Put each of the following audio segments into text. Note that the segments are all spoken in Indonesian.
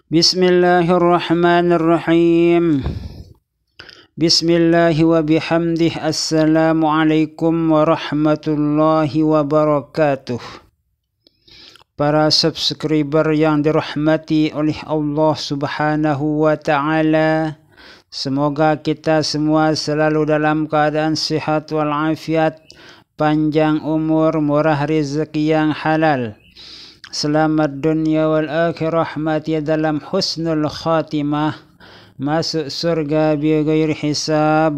Bismillahirrahmanirrahim. Bismillah wa bihamdih. Assalamualaikum warahmatullahi wabarakatuh. Para subscriber yang dirahmati oleh Allah Subhanahu wa ta'ala, semoga kita semua selalu dalam keadaan sehat walafiat, panjang umur, murah rezeki yang halal, selamat dunia wal akhirah, mati dalam husnul khatimah, masuk surga bi ghairi hisab,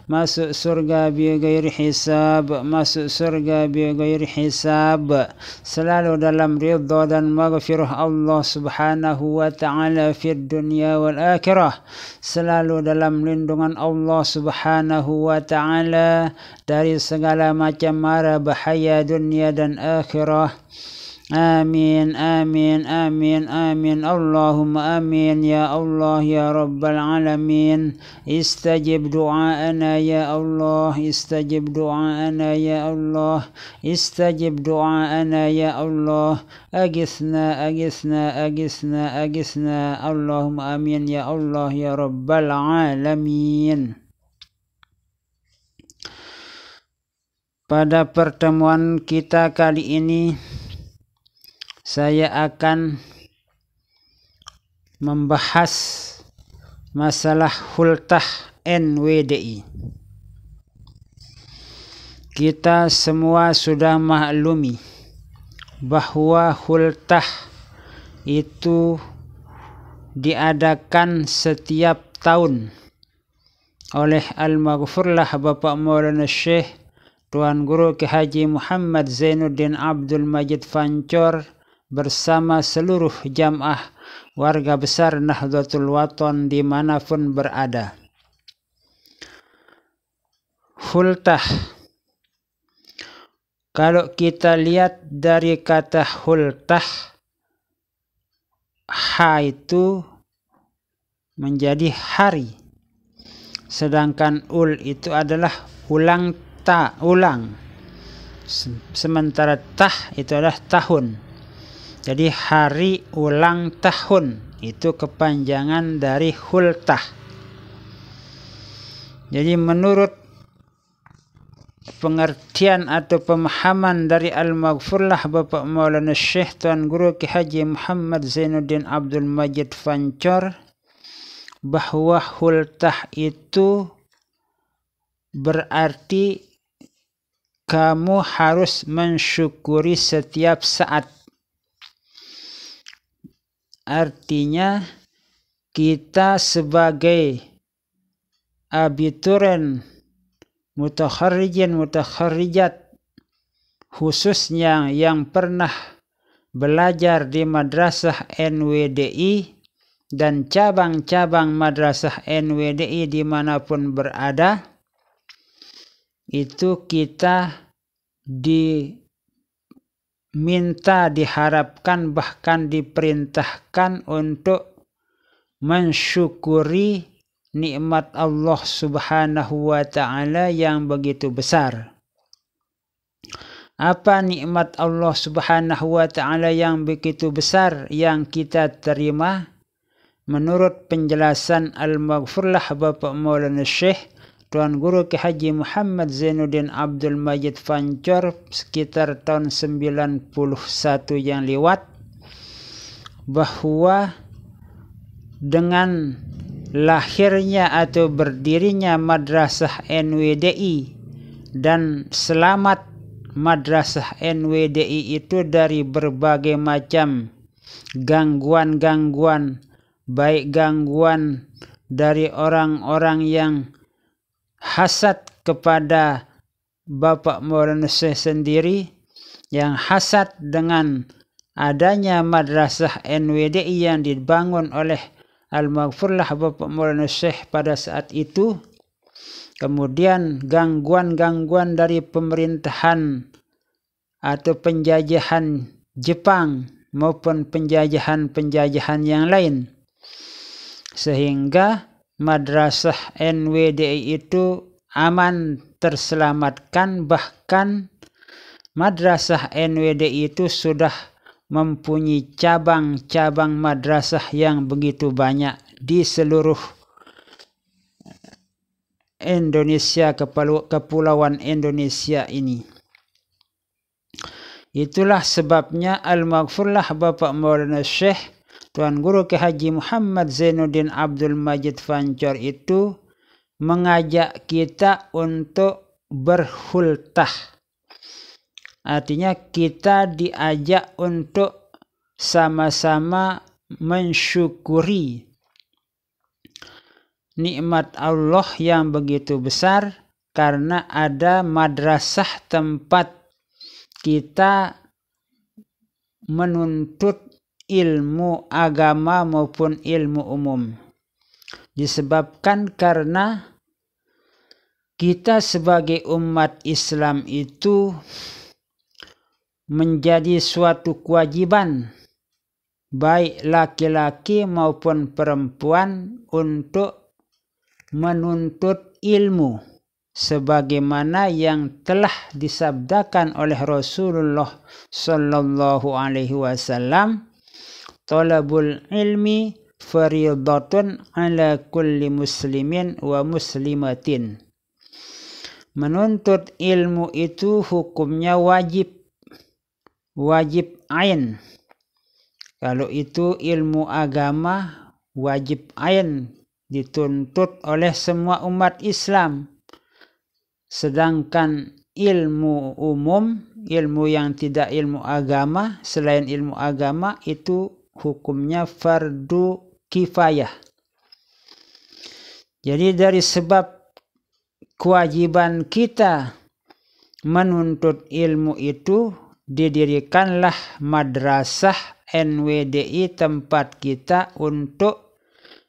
masuk surga bi ghairi hisab, masuk surga bi ghairi hisab, selalu dalam ridha dan maghfirah Allah Subhanahu wa ta'ala fid dunia wal akhirah, selalu dalam lindungan Allah Subhanahu wa ta'ala dari segala macam mara bahaya dunia dan akhirah. Amin, amin, amin, amin. Allahumma amin ya Allah ya Rabbal Alamin. Istajib du'aana ya Allah, istajib du'aana ya Allah, istajib du'aana ya Allah. Agisna, agisna, agisna, agisna. Allahumma amin ya Allah ya Rabbal Alamin. Pada pertemuan kita kali ini, saya akan membahas masalah hultah NWDI. Kita semua sudah maklumi bahwa hultah itu diadakan setiap tahun oleh Al-Maghfurlah Bapak Maulana Syekh Tuan Guru Ki Haji Muhammad Zainuddin Abdul Majid Fancor bersama seluruh jamaah warga besar Nahdlatul Wathon dimanapun berada. Hultah, kalau kita lihat dari kata hultah, ha itu menjadi hari, sedangkan ul itu adalah ulang, sementara tah itu adalah tahun. Jadi hari ulang tahun itu kepanjangan dari hultah. Jadi menurut pengertian atau pemahaman dari Al-Maghfurlah Bapak Maulana Syekh Tuan Guru Ki Haji Muhammad Zainuddin Abdul Majid Fancor, bahwa hultah itu berarti kamu harus mensyukuri setiap saat. Artinya kita sebagai abituren, mutakharrijin, mutakharrijat, khususnya yang pernah belajar di madrasah NWDI dan cabang-cabang madrasah NWDI dimanapun berada, itu kita diharapkan, bahkan diperintahkan untuk mensyukuri nikmat Allah Subhanahu wa ta'ala yang begitu besar. Apa nikmat Allah Subhanahu wa ta'ala yang begitu besar yang kita terima? Menurut penjelasan Al-Maghfurlah Bapak Maulana Syekh Tuan Guru Ki Haji Muhammad Zainuddin Abdul Majid Fancor sekitar tahun 91 yang lewat, bahwa dengan lahirnya atau berdirinya madrasah NWDI dan selamat madrasah NWDI itu dari berbagai macam gangguan-gangguan, baik gangguan dari orang-orang yang hasad kepada Bapak Maulana Syekh sendiri, yang hasad dengan adanya madrasah NWDI yang dibangun oleh Al-Maghfurlah Bapak Maulana Syekh pada saat itu. Kemudian gangguan-gangguan dari pemerintahan atau penjajahan Jepang maupun penjajahan-penjajahan yang lain, sehingga madrasah NWDI itu aman, terselamatkan. Bahkan madrasah NWDI itu sudah mempunyai cabang-cabang madrasah yang begitu banyak di seluruh Indonesia, kepulauan Indonesia ini. Itulah sebabnya Al-Maghfurlah Bapak Maulana Syekh Tuan Guru Kiai Haji Muhammad Zainuddin Abdul Majid Fancor itu mengajak kita untuk berhultah. Artinya kita diajak untuk sama-sama mensyukuri nikmat Allah yang begitu besar karena ada madrasah tempat kita menuntut ilmu agama maupun ilmu umum. Disebabkan karena kita sebagai umat Islam itu menjadi suatu kewajiban baik laki-laki maupun perempuan untuk menuntut ilmu sebagaimana yang telah disabdakan oleh Rasulullah sallallahu alaihi wasallam, talabul ilmi fardhatun ala kulli muslimin wa muslimatin. Menuntut ilmu itu hukumnya wajib ain. Kalau itu ilmu agama wajib ain dituntut oleh semua umat Islam. Sedangkan ilmu umum, ilmu yang tidak ilmu agama, selain ilmu agama itu hukumnya fardu kifayah. Jadi dari sebab kewajiban kita menuntut ilmu itu, didirikanlah madrasah NWDI tempat kita untuk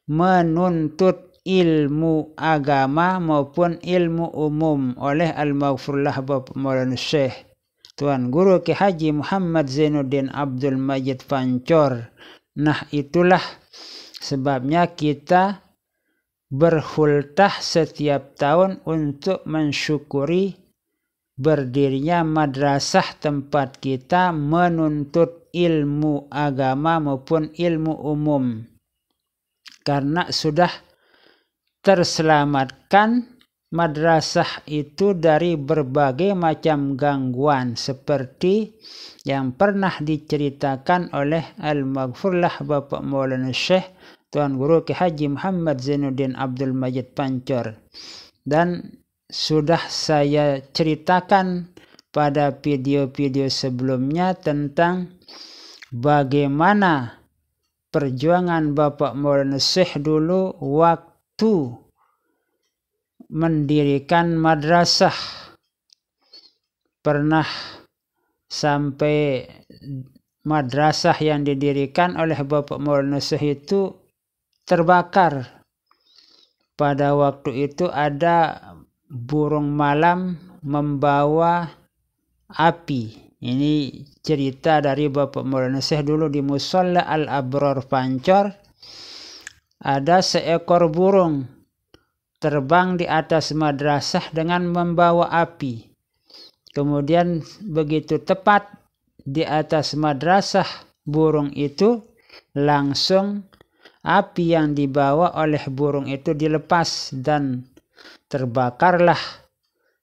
menuntut ilmu agama maupun ilmu umum oleh Al-Maghfurlah Bapak Maulana Syekh Tuan Guru Kiai Haji Muhammad Zainuddin Abdul Majid Fancor. Nah, itulah sebabnya kita berhultah setiap tahun untuk mensyukuri berdirinya madrasah tempat kita menuntut ilmu agama maupun ilmu umum. Karena sudah terselamatkan madrasah itu dari berbagai macam gangguan seperti yang pernah diceritakan oleh Al-Maghfurlah Bapak Maulana Syekh Tuan Guru Kiai Haji Muhammad Zainuddin Abdul Majid Fancor. Dan sudah saya ceritakan pada video-video sebelumnya tentang bagaimana perjuangan Bapak Maulana Syekh dulu waktu mendirikan madrasah. Pernah sampai madrasah yang didirikan oleh Bapak Maulana Syekh itu terbakar. Pada waktu itu ada burung malam membawa api. Ini cerita dari Bapak Maulana Syekh dulu di Musholla Al-Abrar Fancor. Ada seekor burung terbang di atas madrasah dengan membawa api. Kemudian begitu tepat di atas madrasah burung itu, langsung api yang dibawa oleh burung itu dilepas dan terbakarlah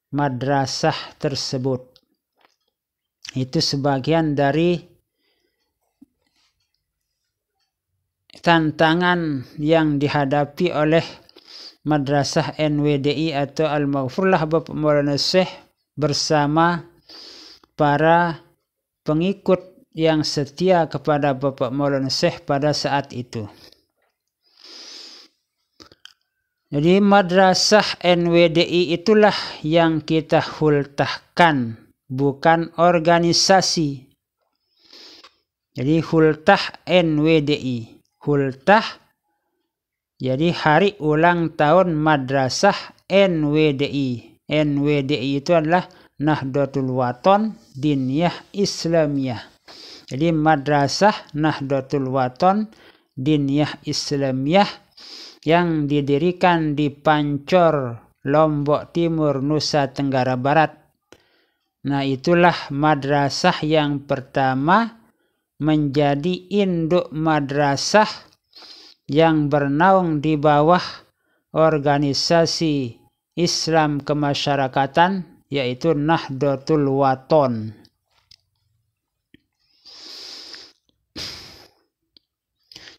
madrasah tersebut. Itu sebagian dari tantangan yang dihadapi oleh madrasah NWDI atau Al-Maghfurlah Bapak Maulana Syekh bersama para pengikut yang setia kepada Bapak Maulana Syekh pada saat itu. Jadi madrasah NWDI itulah yang kita hultahkan, bukan organisasi. Jadi hultah NWDI, hultah jadi hari ulang tahun madrasah NWDI. NWDI itu adalah Nahdlatul Wathon Diniyah Islamiyah. Jadi madrasah Nahdlatul Wathon Diniyah Islamiyah yang didirikan di Pancor, Lombok Timur, Nusa Tenggara Barat. Nah, itulah madrasah yang pertama menjadi induk madrasah yang bernaung di bawah organisasi Islam kemasyarakatan, yaitu Nahdlatul Wathon.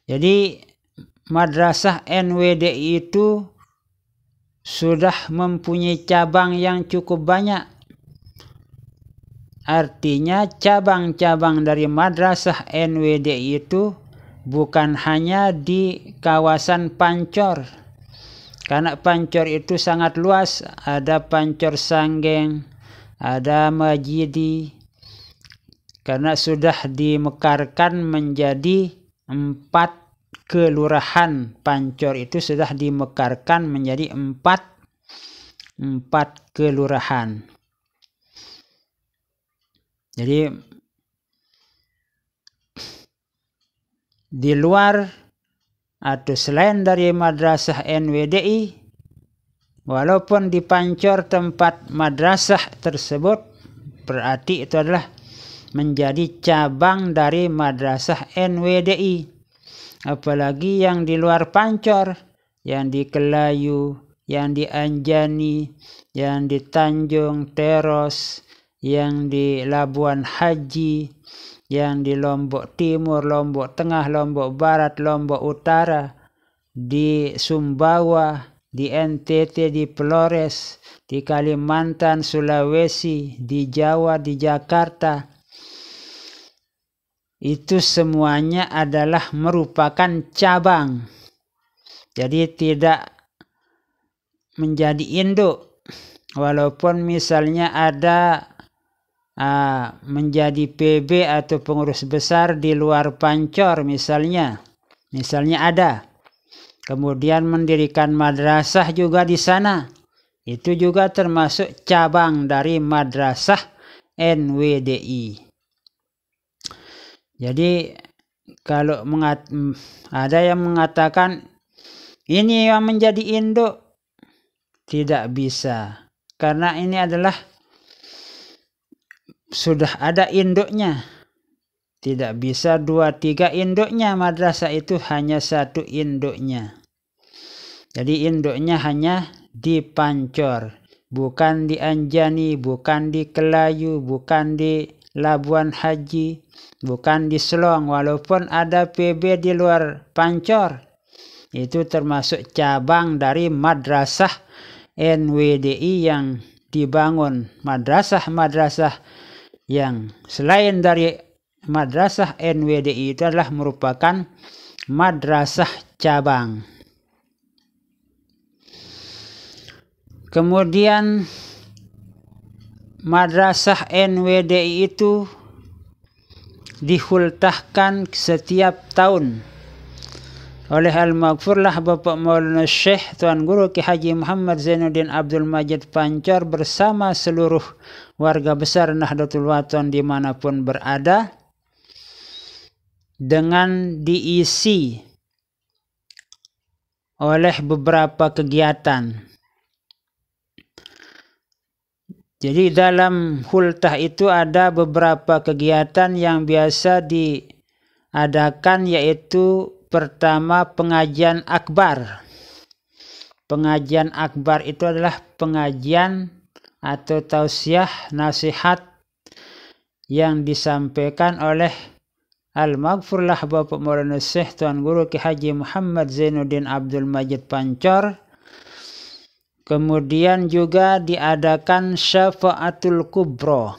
Jadi madrasah NWDI itu sudah mempunyai cabang yang cukup banyak. Artinya cabang-cabang dari madrasah NWDI itu bukan hanya di kawasan Pancor. Karena Pancor itu sangat luas, ada Pancor Sanggeng, ada Majidi. Karena sudah dimekarkan menjadi 4 kelurahan. Pancor itu sudah dimekarkan menjadi 4 kelurahan. Jadi di luar atau selain dari madrasah NWDI, walaupun di Pancor tempat madrasah tersebut, berarti itu adalah menjadi cabang dari madrasah NWDI. Apalagi yang di luar Pancor, yang di Kelayu, yang di Anjani, yang di Tanjung Teros, yang di Labuan Haji, yang di Lombok Timur, Lombok Tengah, Lombok Barat, Lombok Utara, di Sumbawa, di NTT, di Flores, di Kalimantan, Sulawesi, di Jawa, di Jakarta. Itu semuanya adalah merupakan cabang. Jadi tidak menjadi induk. Walaupun misalnya ada menjadi PB atau pengurus besar di luar Pancor misalnya ada, kemudian mendirikan madrasah juga di sana, itu juga termasuk cabang dari madrasah NWDI. Jadi kalau ada yang mengatakan ini yang menjadi induk, tidak bisa, karena ini adalah sudah ada induknya. Tidak bisa 2-3 induknya, madrasah itu hanya 1 induknya. Jadi induknya hanya di Pancor, bukan di Anjani, bukan di Kelayu, bukan di Labuan Haji, bukan di Selong. Walaupun ada PB di luar Pancor, itu termasuk cabang dari madrasah NWDI yang dibangun. Madrasah-madrasah yang selain dari madrasah NWDI itu adalah merupakan madrasah cabang. Kemudian madrasah NWDI itu dihultahkan setiap tahun oleh Al-Maghfurlah Bapak Maulana Syekh Tuan Guru Ki Haji Muhammad Zainuddin Abdul Majid Pancor bersama seluruh warga besar Nahdlatul Wathon dimanapun berada, dengan diisi oleh beberapa kegiatan. Jadi dalam hultah itu ada beberapa kegiatan yang biasa diadakan, yaitu pertama pengajian akbar. Pengajian akbar itu adalah pengajian atau tausiah nasihat yang disampaikan oleh Al-Maghfurlah Bapak Maulana Syekh Tuan Guru Ki Haji Muhammad Zainuddin Abdul Majid Pancor. Kemudian juga diadakan syafaatul kubro.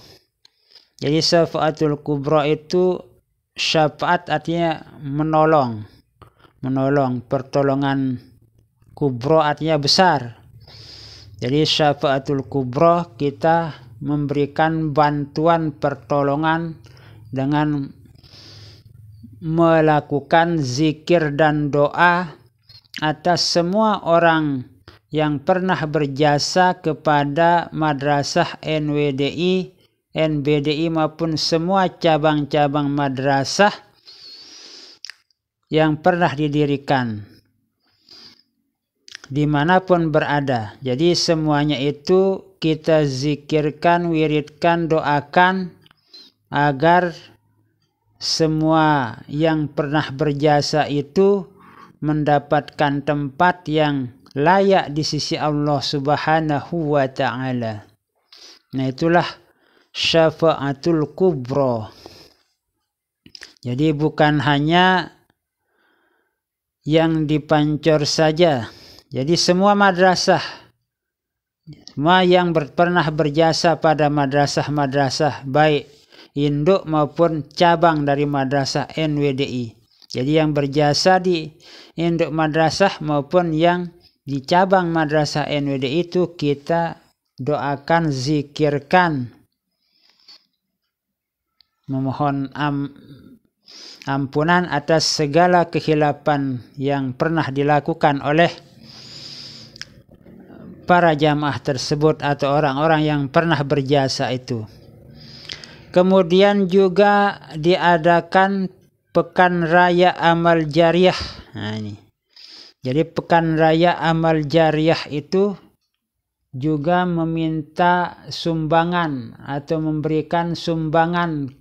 Jadi syafaatul kubro itu syafaat artinya menolong, pertolongan. Kubro artinya besar. Jadi syafaatul kubro, kita memberikan bantuan pertolongan dengan melakukan zikir dan doa atas semua orang yang pernah berjasa kepada madrasah NWDI, NBDI maupun semua cabang-cabang madrasah yang pernah didirikan dimanapun berada. Jadi semuanya itu kita zikirkan, wiridkan, doakan agar semua yang pernah berjasa itu mendapatkan tempat yang layak di sisi Allah Subhanahu wa ta'ala. Nah, itulah syafaatul kubra. Jadi bukan hanya yang di Pancor saja. Jadi semua madrasah, semua yang pernah berjasa pada madrasah-madrasah baik induk maupun cabang dari madrasah NWDI. Jadi yang berjasa di induk madrasah maupun yang di cabang madrasah NWDI itu kita doakan, zikirkan, memohon ampunan atas segala kehilapan yang pernah dilakukan oleh para jamaah tersebut atau orang-orang yang pernah berjasa itu. Kemudian juga diadakan Pekan Raya Amal Jariah. Nah, ini. Jadi Pekan Raya Amal Jariah itu juga meminta sumbangan atau memberikan sumbangan.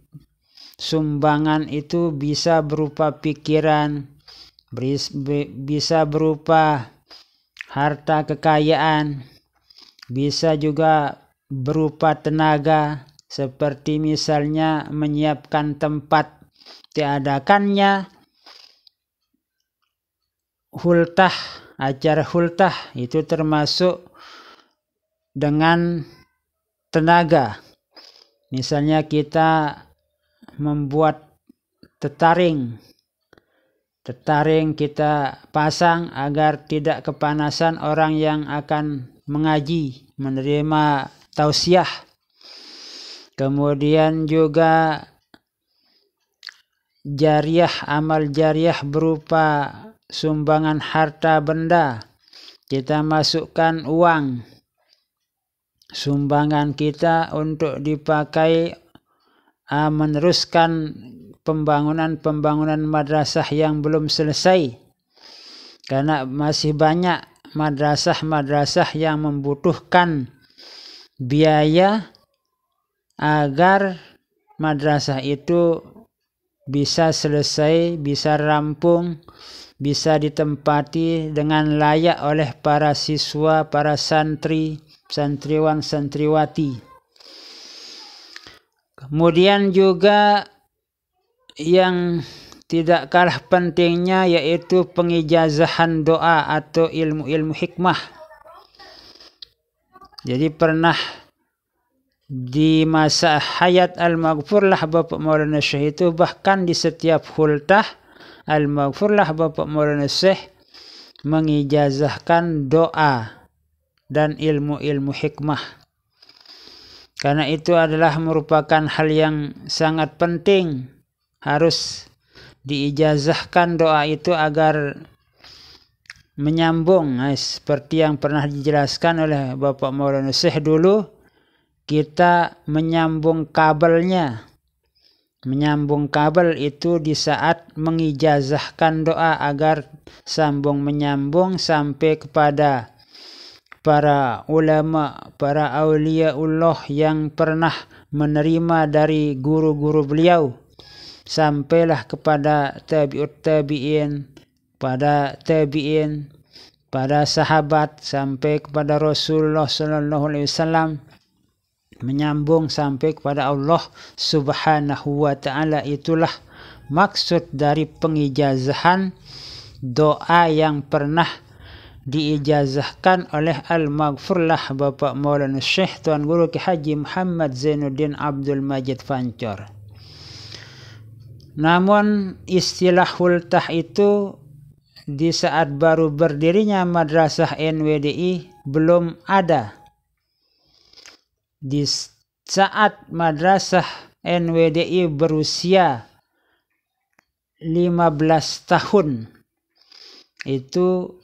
Sumbangan itu bisa berupa pikiran, bisa berupa harta kekayaan, bisa juga berupa tenaga, seperti misalnya menyiapkan tempat diadakannya hultah, acara hultah itu termasuk dengan tenaga. Misalnya kita membuat tetaring kita pasang agar tidak kepanasan orang yang akan mengaji, menerima tausiah. Kemudian juga jariah, amal jariah berupa sumbangan harta benda. Kita masukkan uang sumbangan kita untuk dipakai meneruskan pembangunan madrasah yang belum selesai, karena masih banyak madrasah yang membutuhkan biaya agar madrasah itu bisa selesai, bisa rampung, bisa ditempati dengan layak oleh para siswa, para santri, santriwan, santriwati. Kemudian juga yang tidak kalah pentingnya yaitu pengijazahan doa atau ilmu-ilmu hikmah. Jadi pernah di masa hayat Al-Maghfurlah Bapak Maulana Syekh itu, bahkan di setiap hultah Al-Maghfurlah Bapak Maulana Syekh mengijazahkan doa dan ilmu-ilmu hikmah. Karena itu adalah merupakan hal yang sangat penting, harus diijazahkan doa itu agar menyambung. Nah, seperti yang pernah dijelaskan oleh Bapak Maulana Syekh dulu, kita menyambung kabelnya. Menyambung kabel itu di saat mengijazahkan doa agar sambung menyambung sampai kepada para ulama, para auliaullah yang pernah menerima dari guru-guru beliau, sampailah kepada tabi'ut tabi'in, pada tabi'in, pada sahabat, sampai kepada Rasulullah sallallahu alaihi wasallam, menyambung sampai kepada Allah Subhanahu wa ta'ala. Itulah maksud dari pengijazahan doa yang pernah diijazahkan oleh Al-Maghfurlah Bapak Maulana Syekh Tuan Guru Ki Haji Muhammad Zainuddin Abdul Majid Pancor. Namun istilah hultah itu di saat baru berdirinya madrasah NWDI belum ada. Di saat madrasah NWDI berusia 15 tahun itu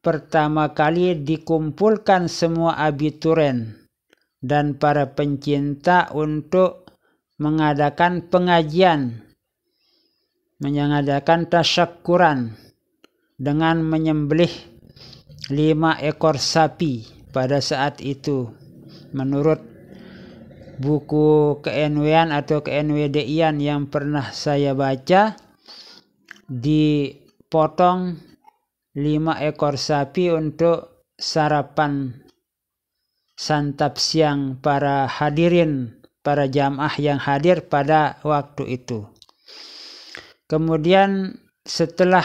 pertama kali dikumpulkan semua abituren dan para pencinta untuk mengadakan pengajian, mengadakan tasyakuran dengan menyembelih 5 ekor sapi pada saat itu. Menurut buku ke-NW-an atau ke-NWDI-an yang pernah saya baca, dipotong 5 ekor sapi untuk sarapan santap siang para hadirin, para jamaah yang hadir pada waktu itu. Kemudian setelah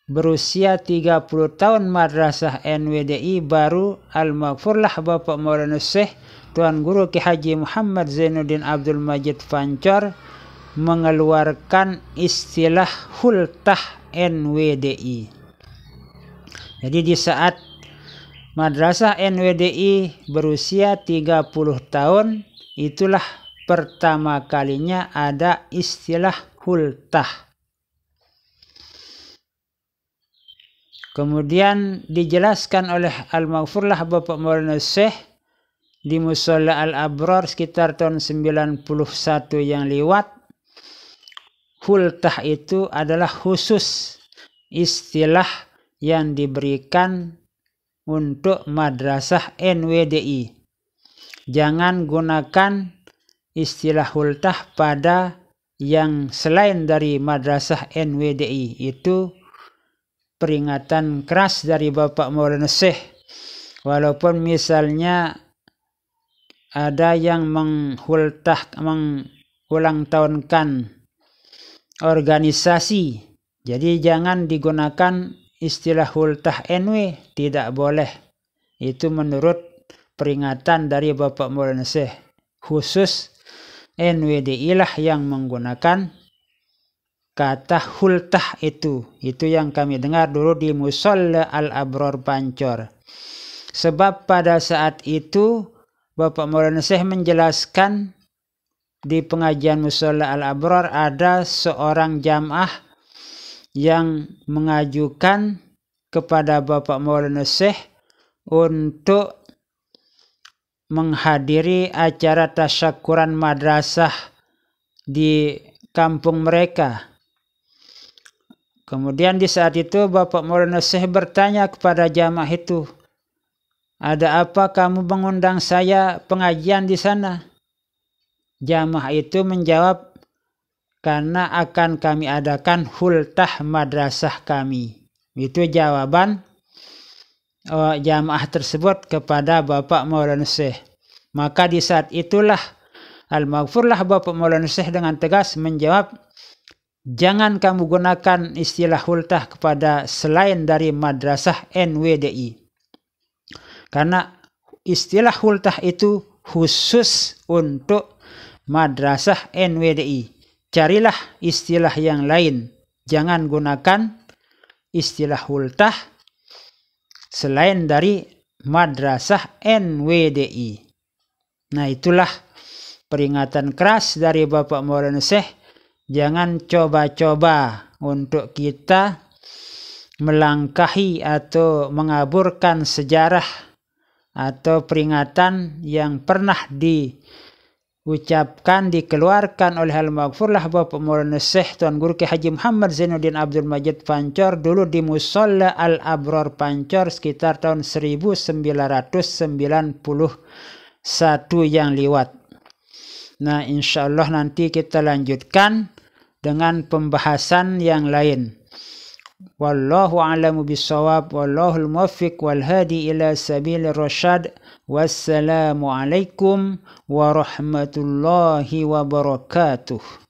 berusia 30 tahun Madrasah NWDI, baru Al-Maghfurlah Bapak Maulana Syekh Tuan Guru Ki Haji Muhammad Zainuddin Abdul Majid Pancor mengeluarkan istilah hultah NWDI. Jadi di saat Madrasah NWDI berusia 30 tahun, itulah pertama kalinya ada istilah hultah. Kemudian dijelaskan oleh Al-Maghfurlah Bapak Maulana Syekh di Musholla Al-Abrar sekitar tahun 91 yang lewat, hultah itu adalah khusus istilah yang diberikan untuk Madrasah NWDI. Jangan gunakan istilah hultah pada yang selain dari Madrasah NWDI. Itu peringatan keras dari Bapak Maulana Syekh. Walaupun misalnya ada yang mengulang tahunkan organisasi, jadi jangan digunakan istilah hultah NW, tidak boleh. Itu menurut peringatan dari Bapak Maulana Syekh. Khusus NWDI lah yang menggunakan kata hultah itu. Itu yang kami dengar dulu di Musholla Al-Abrar Pancor. Sebab pada saat itu Bapak Maulana Syekh menjelaskan di pengajian Musholla Al-Abrar, ada seorang jamaah yang mengajukan kepada Bapak Maulana Syekh untuk menghadiri acara tasyakuran madrasah di kampung mereka. Kemudian di saat itu Bapak Maulana Syekh bertanya kepada jamaah itu, "Ada apa kamu mengundang saya pengajian di sana?" Jamaah itu menjawab, "Karena akan kami adakan hultah madrasah kami." Itu jawaban jamaah tersebut kepada Bapak Maulana Syekh. Maka di saat itulah Al-Maghfurlah Bapak Maulana Syekh dengan tegas menjawab, "Jangan kamu gunakan istilah hultah kepada selain dari Madrasah NWDI. Karena istilah hultah itu khusus untuk Madrasah NWDI. Carilah istilah yang lain. Jangan gunakan istilah hultah selain dari Madrasah NWDI." Nah, itulah peringatan keras dari Bapak Maulana Syekh. Jangan coba-coba untuk kita melangkahi atau mengaburkan sejarah atau peringatan yang pernah diucapkan, dikeluarkan oleh Al-Maghfurlah Bapak Maulana Syekh Tuan Guru Ki Haji Muhammad Zainuddin Abdul Majid Pancor dulu di Musholla Al-Abrar Pancor sekitar tahun 1991 yang lewat. Nah, insya Allah nanti kita lanjutkan dengan pembahasan yang lain. Wallahu a'lamu bissawab, wallahul muwaffiq wal hadi ila sabilir rasyad. Wassalamu alaikum warahmatullahi wabarakatuh.